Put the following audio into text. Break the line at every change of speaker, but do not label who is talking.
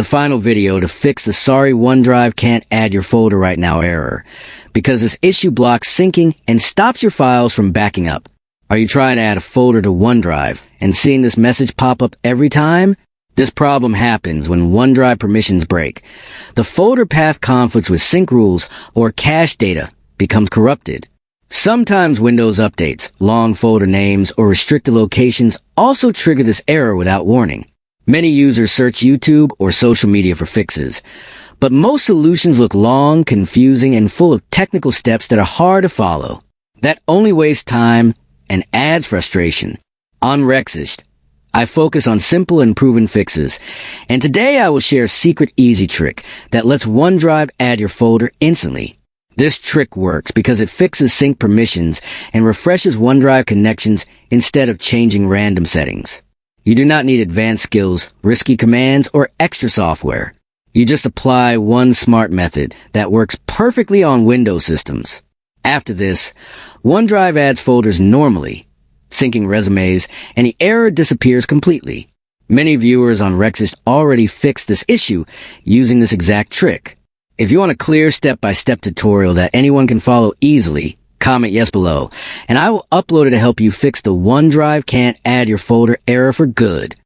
The final video to fix the sorry OneDrive can't add your folder right now error, because this issue blocks syncing and stops your files from backing up. Are you trying to add a folder to OneDrive and seeing this message pop up every time? This problem happens when OneDrive permissions break. The folder path conflicts with sync rules or cache data becomes corrupted. Sometimes Windows updates, long folder names, or restricted locations also trigger this error without warning. Many users search YouTube or social media for fixes, but most solutions look long, confusing, and full of technical steps that are hard to follow. That only wastes time and adds frustration. On Rexist, I focus on simple and proven fixes, and today I will share a secret easy trick that lets OneDrive add your folder instantly. This trick works because it fixes sync permissions and refreshes OneDrive connections instead of changing random settings. You do not need advanced skills, risky commands, or extra software. You just apply one smart method that works perfectly on Windows systems. After this, OneDrive adds folders normally, syncing resumes, and the error disappears completely. Many viewers on Rexist already fixed this issue using this exact trick. If you want a clear step-by-step tutorial that anyone can follow easily, comment yes below, and I will upload it to help you fix the OneDrive can't add your folder error for good.